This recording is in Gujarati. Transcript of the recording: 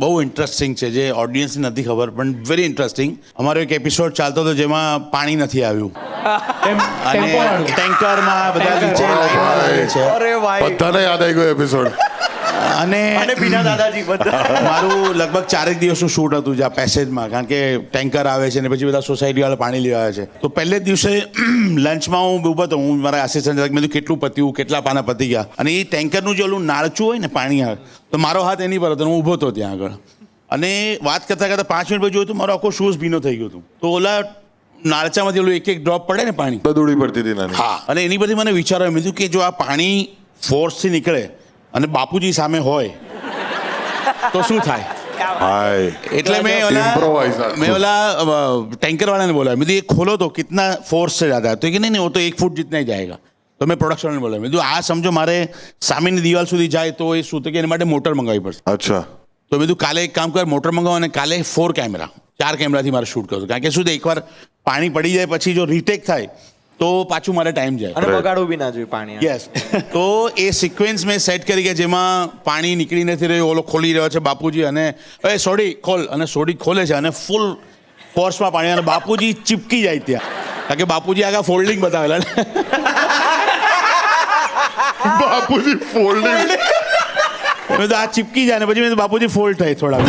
બહુ ઇન્ટરેસ્ટિંગ છે જે ઓડિયન્સને નથી ખબર પણ વેરી ઇન્ટરેસ્ટિંગ. અમારો એક એપિસોડ ચાલતો હતો જેમાં પાણી નથી આવ્યું અને ટેન્કરમાં બધા નીચે લાઈનમાં લાગે છે. અરે ભાઈ બધાને યાદ આવી ગયો એપિસોડ. અને બીના દાદાજી બધા મારું લગભગ 4 દિવસનું શૂટ હતું જ્યાં પેસેજમાં, કારણ કે ટેન્કર આવે છે અને પછી બધા સોસાયટીવાળા પાણી લેવા આવે છે. તો પહેલે જ દિવસે લંચમાં હું ઊભો હતો, હું મારા આસિસ્ટન્ટ મેં કીધું કેટલું પત્યું, કેટલા પાના પતી ગયા. અને એ ટેન્કરનું જે ઓલું નાળચું હોય ને પાણી આવે તો મારો હાથ એની પર હતો, હું ઊભો હતો ત્યાં આગળ. અને વાત કરતાં કરતાં 5 મિનિટ પછી જોયું તો મારો આખો શૂઝ ભીનો થઈ ગયો હતો. તો ઓલા નાળચામાંથી ઓલું એક ડ્રોપ પડે ને પાણી, દૂડી પડતી હતી નાની. હા, અને એની બધી મને વિચાર આવ્યો, મેં કીધું કે જો આ પાણી ફોર્સથી નીકળે અને બાપુજી સામે હોય તો શું થાય. હાય એટલે મેં ઓલા टैंकर वाले ने बोला, मैं ये खोलो तो कितना फोर्स से जाता है, तो कि नहीं वो तो 1 फुट जितना ही जाएगा. तो मैं प्रोडक्शन ने बोला, मैं આ સમજો મારે સામેની દિવાલ સુધી જાય તો એ શું, તો કે એના માટે મોટર મંગાવવી પડશે. અચ્છા. તો મેં કાલે એક કામ કર, મોટર મંગાવો અને કાલે 4 કેમેરા 4 કેમેરાથી મારે શૂટ કરવું, કારણ કે શું એકવાર પાણી પડી જાય પછી જો રીટેક થાય તો પાછું મારે ટાઈમ જાય અને બગાડવું બી ના જોઈએ પાણી. યસ. તો એ સિક્વન્સ મેં સેટ કરી કે જેમાં પાણી નીકળી નથી રહ્યું, ઓલો ખોલી રહ્યો છે બાપુજી અને એ સોડી ખોલ, અને સોડી ખોલે છે અને ફૂલ ફોર્સમાં પાણી, અને બાપુજી ચીપકી જાય ત્યાં, કારણ કે બાપુજી આગળ ફોલ્ડિંગ બતાવેલા ને બાપુજી ફોલ્ડિંગ. મેં તો આ ચીપકી જાય ને પછી મેં બાપુજી ફોલ્ડ થાય થોડા.